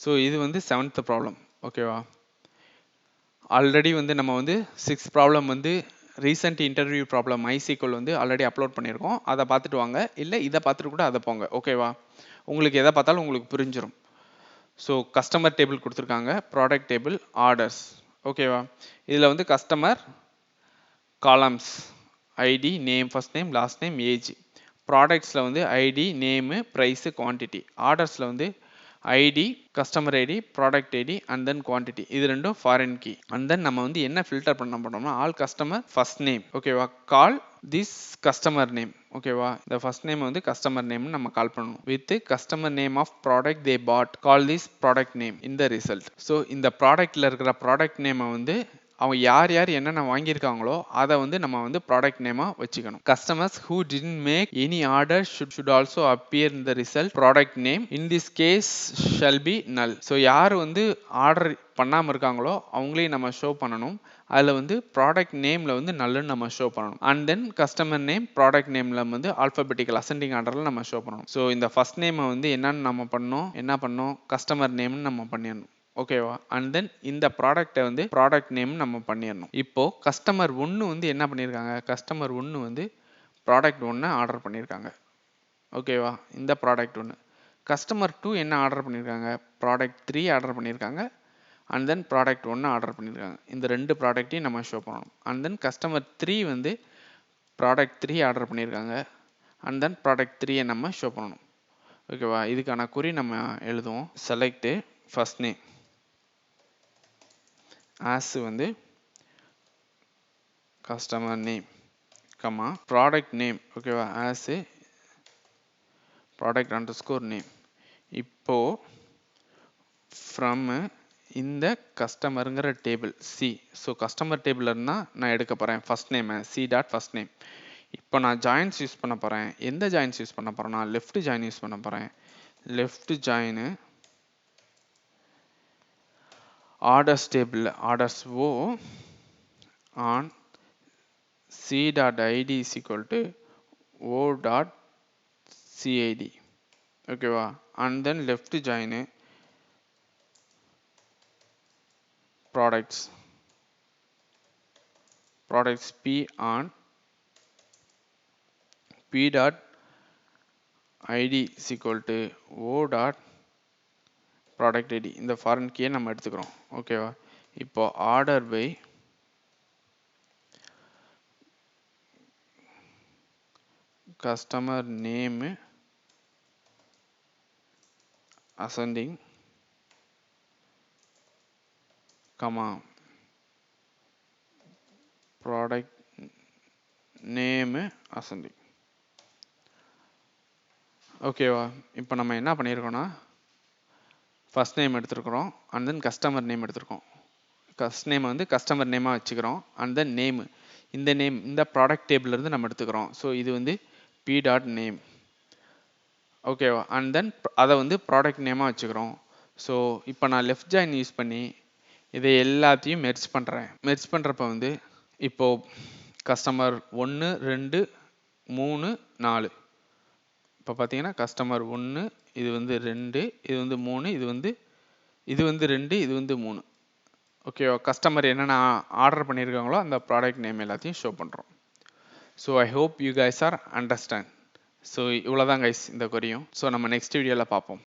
So இது வந்து 7th problem. ஓகேவா? ஆல்ரெடி வந்து நம்ம வந்து 6th ப்ராப்ளம் வந்து ரீசெண்ட் இன்டர்வியூ ப்ராப்ளம் MySQL வந்து ஆல்ரெடி அப்லோட் பண்ணியிருக்கோம். அதை பார்த்துட்டு வாங்க, இல்லை இதை பார்த்துட்டு கூட அதை போங்க. ஓகேவா? உங்களுக்கு எதை பார்த்தாலும் உங்களுக்கு புரிஞ்சிடும். ஸோ கஸ்டமர் டேபிள் கொடுத்துருக்காங்க, ப்ராடக்ட் டேபிள், ஆர்டர்ஸ். ஓகேவா? இதில் வந்து customer columns ID, name, first name, last name, age. ப்ராடக்ட்ஸில் வந்து ஐடி, நேமு, ப்ரைஸு, குவான்டிட்டி. ஆர்டர்ஸில் வந்து ID, customer ID, product ID and then quantity. இது ரெண்டும் ஃபாரின் கீ. அண்ட் தென் நம்ம வந்து என்ன ஃபில்டர் பண்ண போனோம்னா ஆல் கஸ்டமர் ஃபர்ஸ்ட் நேம். ஓகேவா? Call this customer name. ஓகேவா? இந்த ஃபர்ஸ்ட் நேம் வந்து கஸ்டமர் நேம் நம்ம கால் பண்ணணும். With customer name of product தே பாட், கால் திஸ் ப்ராடக்ட் நேம் இந்த ரிசல்ட். ஸோ இந்த ப்ராடக்ட்ல இருக்கிற ப்ராடக்ட் நேமை வந்து அவங்க யார் யார் என்னென்ன வாங்கியிருக்காங்களோ அதை வந்து நம்ம வந்து ப்ராடக்ட் நேமாக வச்சுக்கணும். Customers who didn't make any order should also appear in the result product name. In this case shall be null. So யார் வந்து ஆர்டர் பண்ணாமல் இருக்காங்களோ அவங்களையும் நம்ம ஷோ பண்ணணும். அதில் வந்து ப்ராடக்ட் நேமில் வந்து நல்லுன்னு நம்ம ஷோ பண்ணணும். அண்ட் தென் கஸ்டமர் நேம், ப்ராடக்ட் நேமில் வந்து ஆல்ஃபபெட்டிக்கல் அசெண்டிங் ஆர்டரில் நம்ம ஷோ பண்ணணும். ஸோ இந்த ஃபர்ஸ்ட் நேமை வந்து என்னன்னு நம்ம பண்ணோம் கஸ்டமர் நேம்னு நம்ம பண்ணிடணும். ஓகேவா? அண்ட் தென் இந்த ப்ராடக்ட்டை வந்து ப்ராடக்ட் நேம் நம்ம பண்ணிடணும். இப்போ கஸ்டமர் 1 வந்து என்ன பண்ணியிருக்காங்க, கஸ்டமர் 1 வந்து ப்ராடக்ட் 1 ஆர்டர் பண்ணியிருக்காங்க. ஓகேவா? இந்த ப்ராடக்ட் 1. கஸ்டமர் 2 என்ன ஆர்டர் பண்ணியிருக்காங்க, ப்ராடக்ட் 3 ஆர்டர் பண்ணியிருக்காங்க. அண்ட் தென் ப்ராடக்ட் 1 ஆர்டர் பண்ணியிருக்காங்க. இந்த ரெண்டு ப்ராடக்ட்டையும் நம்ம ஷோ பண்ணணும். அண்ட் தென் கஸ்டமர் 3 வந்து ப்ராடக்ட் 3 ஆர்டர் பண்ணியிருக்காங்க. அண்ட் தென் ப்ராடக்ட் 3 நம்ம ஷோ பண்ணணும். ஓகேவா? இதுக்கான குறி நம்ம எழுதுவோம். செலக்ட் ஃபர்ஸ்ட் நேம் as வந்து customer name, comma product name. ஓகேவா? as product underscore name. இப்போ ஃப்ரம் இந்த கஸ்டமருங்கிற table C. So customer table இருந்தால் நான் எடுக்க போகிறேன் first name C dot first name. இப்போ நான் ஜாயின்ஸ் யூஸ் பண்ண போகிறேன். எந்த ஜாயின்ஸ் யூஸ் பண்ண போகிறேன், நான் லெஃப்ட் ஜாயின் யூஸ் பண்ண போகிறேன். Left join orders table, orders o on c dot id is equal to o dot cid. ஓகேவா? and then left join products p on p dot id is equal to o dot product id. இந்த foreign கீயை நம்ம எடுத்துக்கிறோம். ஓகேவா? இப்போ order by customer name ascending, comma product name ascending. ஓகேவா? இப்போ நம்ம என்ன பண்ணியிருக்கோம்னா ஃபர்ஸ்ட் நேம் எடுத்துருக்கிறோம். அண்ட் தென் கஸ்டமர் நேம் எடுத்துருக்கோம். ஃபர்ஸ்ட் நேம் வந்து கஸ்டமர் நேமாக வச்சுக்கிறோம். அண்ட் தென் நேம், இந்த நேம் இந்த ப்ராடக்ட் டேபிள்லேருந்து நம்ம எடுத்துக்கிறோம். ஸோ இது வந்து பி டாட் நேம். ஓகேவா? அண்ட் தென் அதை வந்து ப்ராடக்ட் நேமாக வச்சுக்கிறோம். ஸோ இப்போ நான் லெஃப்ட் ஜாயின் யூஸ் பண்ணி இதை எல்லாத்தையும் மெர்ஜ் பண்ணுறேன். மெர்ஜ் பண்ணுறப்ப வந்து இப்போது கஸ்டமர் 1 2 3 4. இப்போ பார்த்தீங்கன்னா கஸ்டமர் 1 இது வந்து 2 இது வந்து 3 இது வந்து 2 இது வந்து 3. ஓகேவா? கஸ்டமர் என்னென்ன ஆர்டர் பண்ணியிருக்காங்களோ அந்த ப்ராடக்ட் நேம் எல்லாத்தையும் ஷோ பண்ணுறோம். So I hope you guys are understand. So இவ்வளோதான் கைஸ் இந்த கொரியும். ஸோ நம்ம நெக்ஸ்ட் வீடியோவில் பார்ப்போம்.